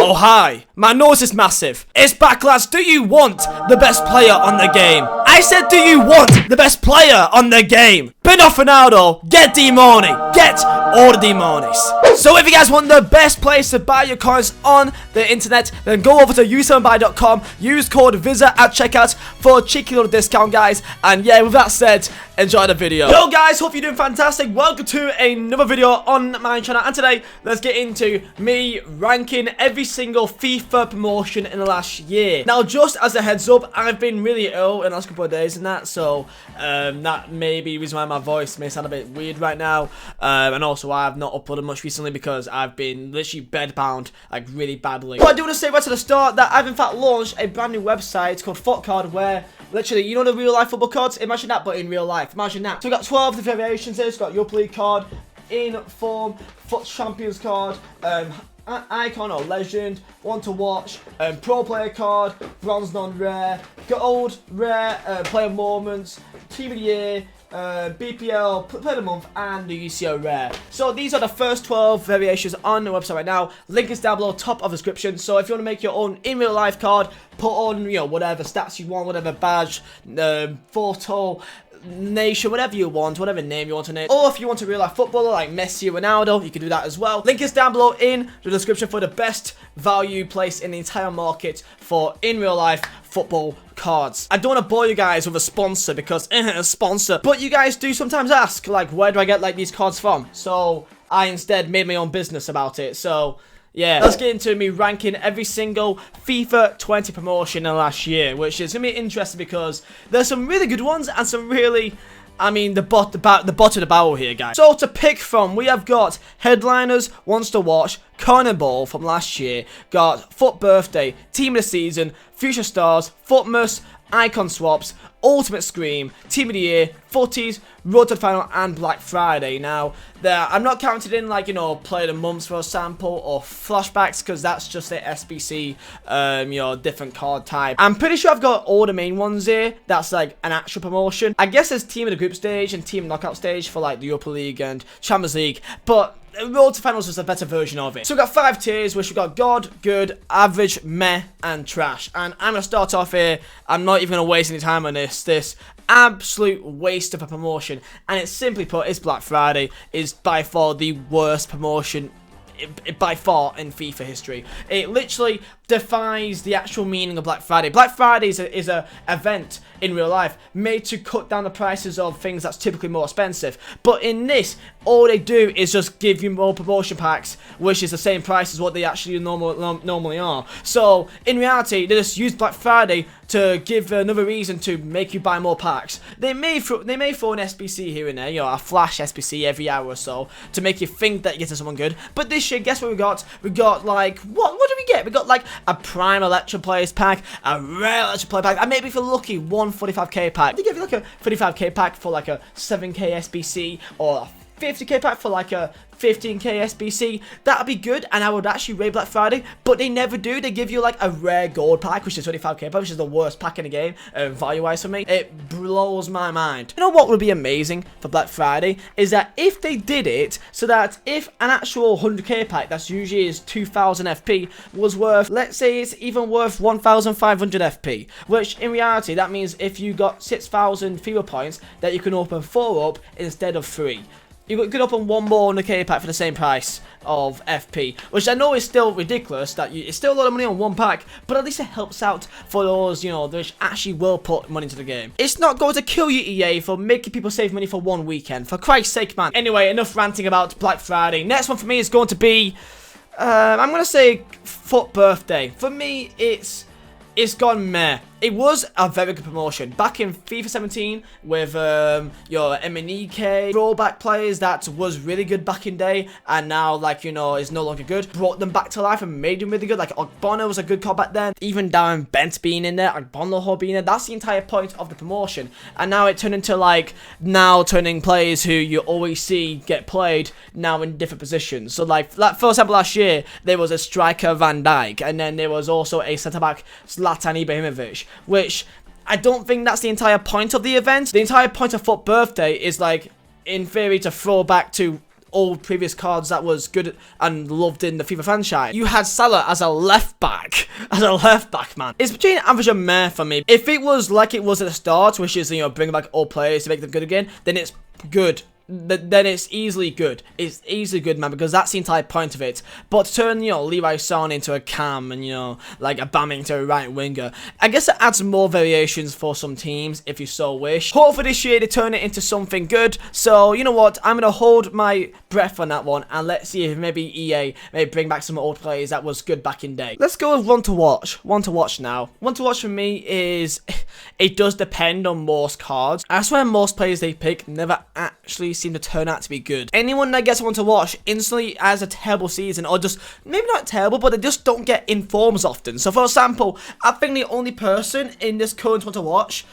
Oh hi, my nose is massive. It's back, lads. Do you want the best player on the game? I said, do you want the best player on the game? Bin off Ronaldo, get D-Money, get all the D-Monies. So if you guys want the best place to buy your coins on the internet, then go over to u7buy.com, use code Vizeh at checkout for a cheeky little discount, guys. And yeah, with that said, enjoy the video. Hello guys, hope you're doing fantastic. Welcome to another video on my channel, and today let's get into me ranking every single FIFA promotion in the last year. Now, just as a heads up, I've been really ill in the last couple of days and that, so that may be the reason why my voice may sound a bit weird right now, and also I have not uploaded much recently because I've been literally bedbound like really badly. But I do want to say right to the start that I've in fact launched a brand new website called FUTcard, where literally, you know the real life football cards? Imagine that, but in real life. Imagine that. So we've got 12 different variations here. It's got Europa League card, in form, FUT Champions card, icon or legend, one to watch, pro player card, bronze non-rare, gold rare, player moments, team of the year, BPL, player of the month, and the UCO rare. So these are the first 12 variations on the website right now. Link is down below, top of the description. So if you want to make your own in real life card, put on, you know, whatever stats you want, whatever badge, photo, nation, whatever you want, whatever name you want to name. Or if you want a real life footballer like Messi or Ronaldo, you can do that as well. Link is down below in the description for the best value place in the entire market for in real life football cards. I don't want to bore you guys with a sponsor because a sponsor, but you guys do sometimes ask, like, where do I get like these cards from? So I instead made my own business about it. So yeah, let's get into me ranking every single FIFA 20 promotion in the last year, which is going to be interesting because there's some really good ones and some really, I mean, the bottom of the barrel here, guys. So to pick from, we have got headliners, ones to watch, Carniball from last year, got FUT Birthday, Team of the Season, Future Stars, Futmas, Icon Swaps, Ultimate Scream, Team of the Year, FUTties, Road to the Final, and Black Friday. Now, I'm not counted in, like, you know, Player of the Months for a sample or flashbacks, because that's just the SBC, you know, different card type. I'm pretty sure I've got all the main ones here. That's, like, an actual promotion. I guess there's Team of the Group stage and Team Knockout stage for, like, the Europa League and Champions League, but Road to Finals is a better version of it. So we've got 5 tiers, which we've got God, Good, Average, Meh, and Trash. And I'm going to start off here. I'm not even going to waste any time on this absolute waste of a promotion. And it's simply put, it's Black Friday. Is by far the worst promotion by far in FIFA history. It literally defies the actual meaning of Black Friday. Black Friday is a event in real life made to cut down the prices of things that's typically more expensive. But in this, all they do is just give you more promotion packs, which is the same price as what they actually normally are. So in reality, they just use Black Friday to give another reason to make you buy more packs. They may throw an SBC here and there, you know, a flash SBC every hour or so to make you think that you're getting someone good. But this year, guess what we got? We got like, what did we get? We got like a Prime Electro Players pack, a Rare Electro Player pack, and maybe if you're lucky, one 45k pack. They give you like a 35k pack for like a 7k SBC, or a 50k pack for like a 15k SBC. That'd be good, and I would actually rate Black Friday, but they never do. They give you like a rare gold pack, which is 25k pack, which is the worst pack in the game, value-wise for me. It blows my mind. You know what would be amazing for Black Friday is that if they did it so that if an actual 100k pack that's usually is 2000 FP was worth, let's say it's even worth 1500 FP, which in reality that means if you got 6000 FIFA points that you can open 4 up instead of 3. You could open one more 100k pack for the same price of FP, which I know is still ridiculous, that it's still a lot of money on one pack, but at least it helps out for those, you know, that actually will put money into the game. It's not going to kill you, EA, for making people save money for one weekend, for Christ's sake, man. Anyway, enough ranting about Black Friday. Next one for me is going to be, I'm going to say FUT Birthday. For me, it's gone meh. It was a very good promotion back in FIFA 17 with your MNEK throwback players that was really good back in day, and now, like, you know, is no longer good. Brought them back to life and made them really good. Like Ogbono was a good card back then. Even Darren Bent being in there, Ogbono being there. That's the entire point of the promotion. And now it turned into like turning players who you always see get played now in different positions. So like for example, last year there was a striker Van Dijk, and then there was also a centre back Zlatan Ibrahimovic, which I don't think that's the entire point of the event. The entire point of FUT Birthday is, like, in theory, to throw back to old previous cards that was good and loved in the FIFA franchise. You had Salah as a left back. Man. It's between average and meh for me. If it was like it was at the start, which is, you know, bring back old players to make them good again, then it's good. Then it's easily good. It's easily good, man, because that's the entire point of it. But to turn, you know, Leroy Son into a cam and, you know, like a Bam into a right winger, I guess it adds more variations for some teams if you so wish. Hopefully this year they turn it into something good. So, you know what, I'm going to hold my breath on that one, and let's see if maybe EA may bring back some old players that was good back in day. Let's go with one to watch. One to watch now. One to watch for me is, it does depend on most cards. I swear most players they pick never actually seem to turn out to be good. Anyone that gets one to watch instantly has a terrible season, or just, maybe not terrible, but they just don't get in forms often. So for example, I think the only person in this current one to watch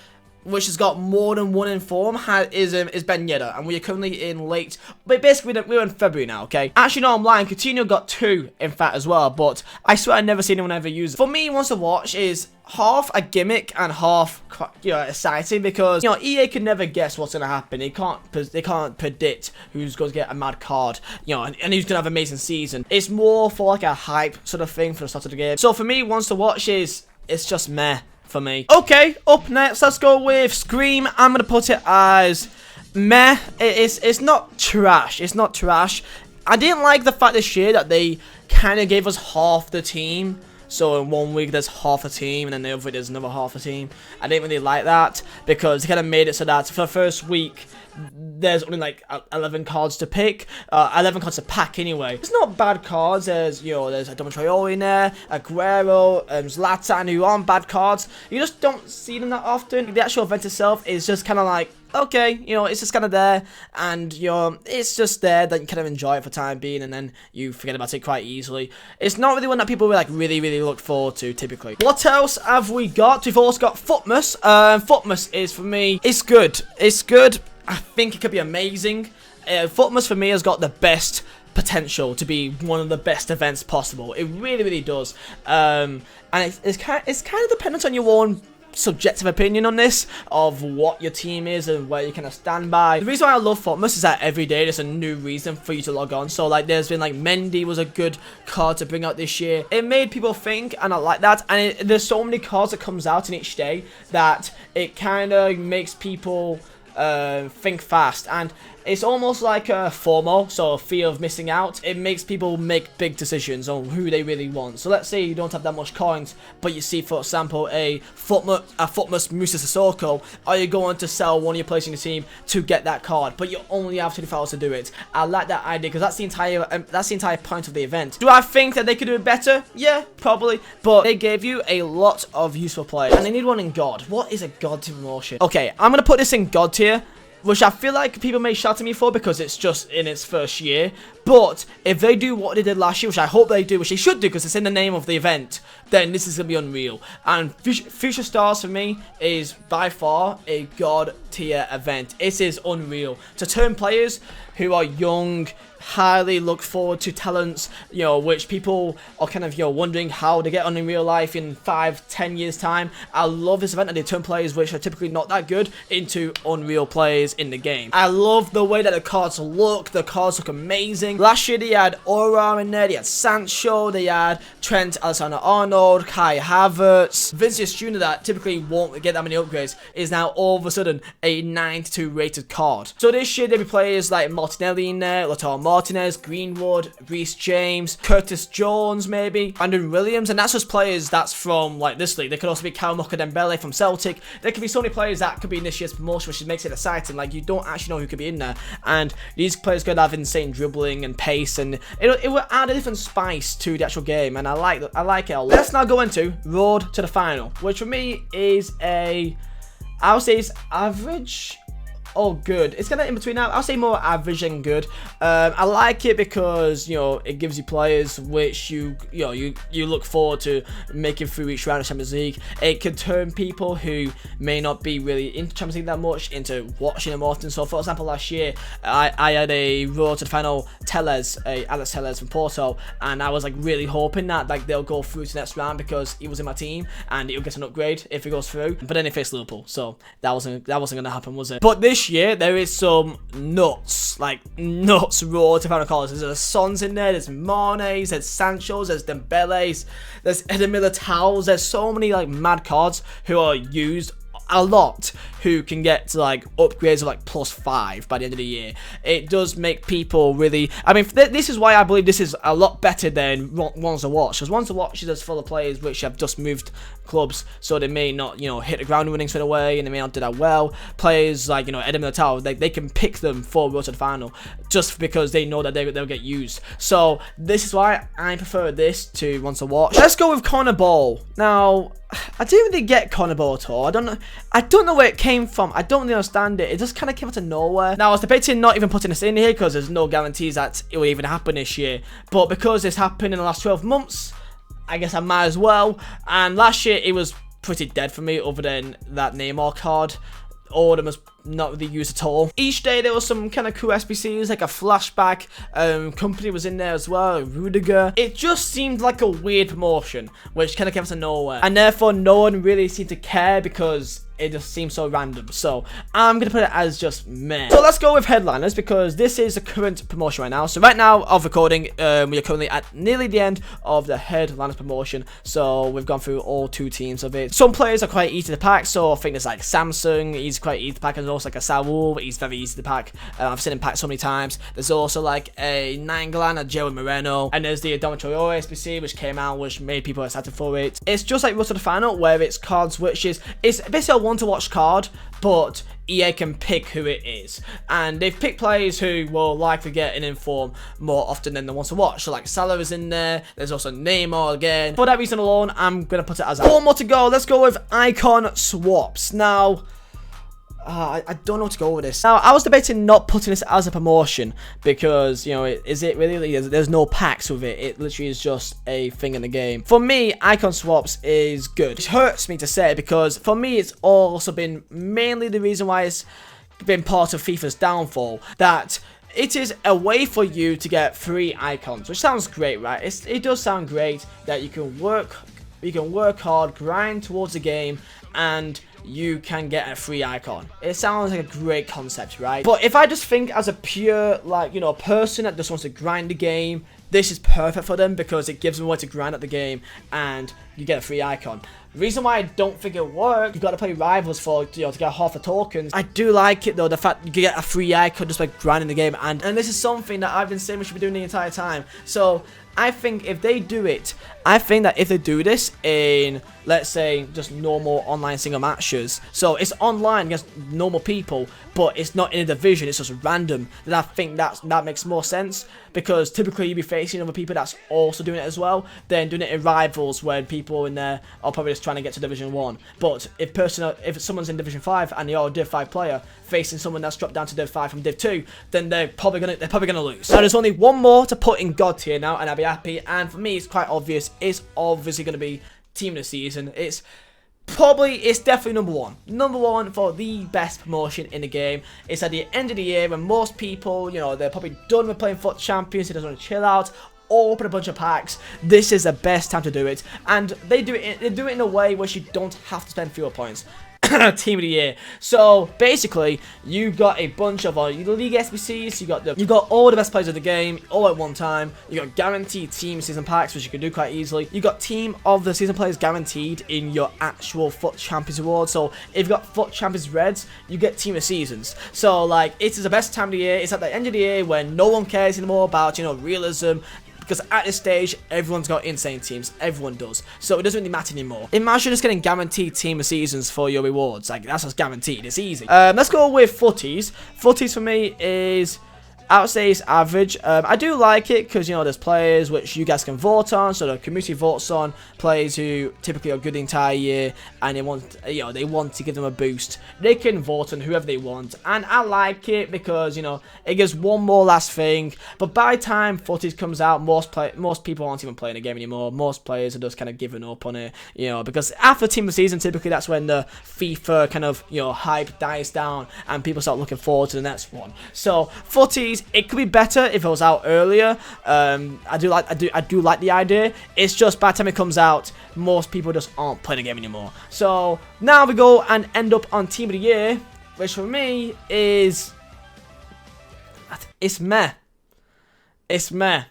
which has got more than one in form is Ben Yedder, and we are currently in late, but basically we're in February now, okay? Actually, no, I'm lying. Coutinho got 2, in fact, as well, but I swear I've never seen anyone ever use it. For me, once to watch is half a gimmick and half, you know, exciting, because, you know, EA can never guess what's going to happen. They can't predict who's going to get a mad card, you know, and who's going to have an amazing season. It's more for like a hype sort of thing for the start of the game. So for me, once to watch is, it's just meh for me. Okay, up next, let's go with Scream. I'm gonna put it as meh. It's not trash. It's not trash. I didn't like the fact this year that they kind of gave us half the team. So in 1 week there's half a team, and then the other week there's another half a team. I didn't really like that, because they kind of made it so that for the first week there's only like 11 cards to pick, 11 cards to pack anyway. It's not bad cards. There's, you know, there's a Traore in there, Aguero, Zlatan, who aren't bad cards. You just don't see them that often. The actual event itself is just kind of like, okay, you know, it's just kind of there, and, you know, it's just there that you kind of enjoy it for the time being, and then you forget about it quite easily. It's not really one that people really look forward to, typically. What else have we got? We've also got Futmas. Futmas is, for me, it's good. It's good. I think it could be amazing. Futmas, for me, has got the best potential to be one of the best events possible. It really does. And it's kind of dependent on your own subjective opinion on this, of what your team is and where you kind of stand by. The reason why I love Futmas is that every day there's a new reason for you to log on. So like there's been like Mendy was a good card to bring out this year. It made people think, and I like that. And there's so many cards that comes out in each day that it kind of makes people think fast, and it's almost like a FOMO, so a fear of missing out. It makes people make big decisions on who they really want. So let's say you don't have that much coins, but you see, for example, a Futmas Musa Sissoko. Are you going to sell one of your players in your team to get that card? But you only have 24 hours to do it. I like that idea, because that's the entire point of the event. Do I think that they could do it better? Yeah, probably. But they gave you a lot of useful players, and they need one in God. What is a God promotion? Okay, I'm gonna put this in God tier, which I feel like people may shout at me for because it's just in its first year. But if they do what they did last year, which I hope they do, which they should do because it's in the name of the event, then this is going to be unreal. And Future Stars for me is by far a God tier event. It is unreal. To turn players who are young, highly look forward to talents, you know, which people are kind of, you know, wondering how they get on in real life in 5-10 years time. I love this event, and they turn players which are typically not that good into unreal players in the game. I love the way that the cards look. The cards look amazing. Last year they had Aura in there, they had Sancho, they had Trent Alexander-Arnold, Kai Havertz, Vinicius Jr. that typically won't get that many upgrades is now all of a sudden a 92 rated card. So this year there'll be players like Martinelli in there, Lautaro Martinez, Greenwood, Reece James, Curtis Jones maybe, Brandon Williams, and that's just players that's from like this league. There could also be Karamoko Dembele from Celtic. There could be so many players that could be in this year's promotion, which makes it exciting. Like, you don't actually know who could be in there, and these players could have insane dribbling and pace, and it will add a different spice to the actual game, and I like it a lot. Let's now go into Road to the Final, which for me is I would say it's average. Oh, good. It's kind of in between now. I'll say more average than good. I like it because, you know, it gives you players which you look forward to making through each round of Champions League. It can turn people who may not be really into Champions League that much into watching them often. So, for example, last year I had a Road to the Final Alex Telles from Porto, and I was like really hoping that like they'll go through to the next round because he was in my team and he'll get an upgrade if he goes through. But then he faced Liverpool, so that wasn't gonna happen, was it? But this this year, there is some nuts, like nuts raw to final cards. There's Sons in there, there's Mane's, there's Sancho's, there's Dembele's, there's Eden Militao's. There's so many like mad cards who are used a lot, who can get to like upgrades of like +5 by the end of the year. It does make people really, I mean, this is why I believe this is a lot better than Ones to Watch, because Ones to Watch is just full of players which have just moved clubs, so they may not, you know, hit the ground running straight away, and they may not do that well. Players like, you know, Eden Militao, they can pick them for Road to the Final just because they know that they'll get used. So this is why I prefer this to Ones to Watch. Let's go with Carniball. Now, I didn't really get Carniball at all. I don't know where it came from. I don't really understand it. It just kind of came out of nowhere. Now, I was debating not even putting this in here because there's no guarantees that it will even happen this year. But because this happened in the last 12 months, I guess I might as well. And last year, it was pretty dead for me other than that Neymar card. All of them was not really used at all. Each day there was some kind of cool SBCs, like a flashback. Company was in there as well, Rudiger. It just seemed like a weird promotion, which kind of came out of nowhere, and therefore no one really seemed to care because it just seems so random. So I'm gonna put it as just meh. So let's go with headliners, because this is the current promotion right now. So right now of recording, we are currently at nearly the end of the headliners promotion. So we've gone through all 2 teams of it. Some players are quite easy to pack. So I think there's like Samsung, he's quite easy to pack, and also like a Saul, he's very easy to pack. I've seen him pack so many times. There's also like a Nainggolan, a Joey Moreno, and there's the Adama Traore SBC, which came out, which made people excited for it. It's just like Road to the Final, where it's cards which is, it's basically a one-to-watch card, but EA can pick who it is, and they've picked players who will likely get an inform more often than the ones to watch. So like Salah is in there, there's also Neymar again. For that reason alone, I'm gonna put it as 4 more to go. Let's go with icon swaps. Now, I don't know what to go with this. Now, I was debating not putting this as a promotion because, you know, is it really? There's no packs with it. It literally is just a thing in the game. For me, icon swaps is good. It hurts me to say because for me, it's also been mainly the reason why it's been part of FIFA's downfall, that it is a way for you to get free icons, which sounds great, right? It does sound great that you can work hard, grind towards the game, and you can get a free icon. It sounds like a great concept, right? But if I just think as a pure, like, you know, person that just wants to grind the game, this is perfect for them because it gives them a way to grind at the game and you get a free icon. The reason why I don't think it'll work, you've got to play rivals for, you know, to get half the tokens. I do like it though, the fact you get a free icon just by grinding the game, and this is something that I've been saying we should be doing the entire time. So I think if they do it, I think that if they do this in, let's say, just normal online single matches, so it's online against normal people, but it's not in a division, it's just random, then I think that makes more sense, because typically you'd be facing other people that's also doing it as well, then doing it in rivals when people in there are probably just trying to get to Division 1. But if someone's in Division 5 and they are a Div 5 player facing someone that's dropped down to Div 5 from Div 2, then they're probably gonna lose. Now there's only one more to put in God tier now, and I'll be happy. And for me, it's quite obvious. It's obviously gonna be Team of the Season. It's definitely number one for the best promotion in the game. It's at the end of the year when most people, you know, they're probably done with playing FUT Champions, they just want to chill out, open a bunch of packs. This is the best time to do it, and they do it in a way where you don't have to spend fewer points. Team of the year. So basically, you got a bunch of league SBCs. You got all the best players of the game all at one time. You got guaranteed team season packs, which you can do quite easily. You got team of the season players guaranteed in your actual FUT Champions award. So if you've got FUT Champions Reds, you get team of seasons. So like, it is the best time of the year. It's at the end of the year when no one cares anymore about, you know, realism. Because at this stage, everyone's got insane teams. Everyone does. So it doesn't really matter anymore. Imagine just getting guaranteed team of seasons for your rewards. Like, that's just guaranteed. It's easy. Let's go with FUTties. FUTties for me is, I would say, it's average. I do like it because, you know, there's players which you guys can vote on. So the community votes on players who typically are good the entire year, and they want, you know, they want to give them a boost. They can vote on whoever they want, and I like it because, you know, it gives one more last thing. But by the time FUTties comes out, most people aren't even playing the game anymore. Most players are just kind of giving up on it, you know, because after Team of the Season, typically that's when the FIFA kind of, you know, hype dies down and people start looking forward to the next one. So FUTties, it could be better if it was out earlier. I do like the idea. It's just by the time it comes out, most people just aren't playing the game anymore. So now we go and end up on Team of the Year. which for me is, it's meh. It's meh.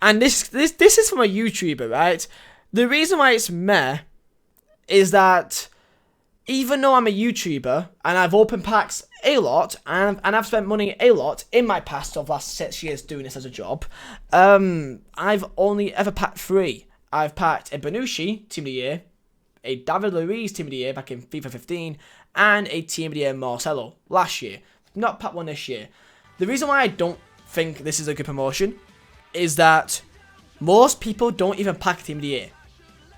And this is from a YouTuber, right? The reason why it's meh is that even though I'm a YouTuber and I've opened packs a lot and I've spent money a lot in my past of last 6 years doing this as a job, I've only ever packed 3. I've packed a Benushi Team of the Year, a David Luiz Team of the Year back in FIFA 15, and a Team of the Year Marcelo last year. Not packed one this year. The reason why I don't think this is a good promotion is that most people don't even pack Team of the Year.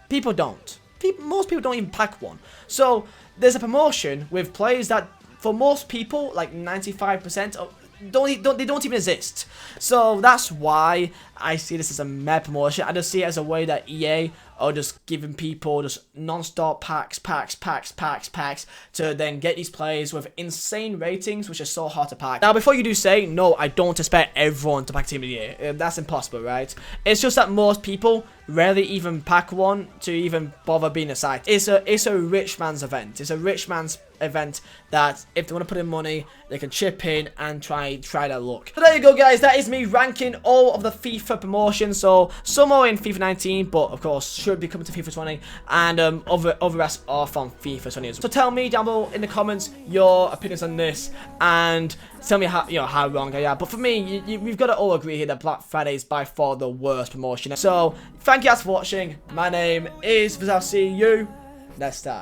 People don't. Most people don't even pack one. So there's a promotion with players that, for most people, like 95%, they don't even exist. So that's why I see this as a meh promotion. I just see it as a way that EA are just giving people just non-stop packs to then get these players with insane ratings, which is so hard to pack. Now, before you do say, no, I don't expect everyone to pack Team of the Year. That's impossible, right? It's just that most people rarely even pack one to even bother being a site. It's a rich man's event. It's a rich man's event that if they want to put in money, they can chip in and try their luck. So there you go, guys. That is me ranking all of the FIFA promotions. So some are in FIFA 19, but of course should be coming to FIFA 20, and other rest are from FIFA 20 as well. So tell me down below in the comments your opinions on this, and tell me how wrong I am. But for me, we've got to all agree here that Black Friday is by far the worst promotion. So thank you guys for watching. My name is Vizeh. I'll see you next time.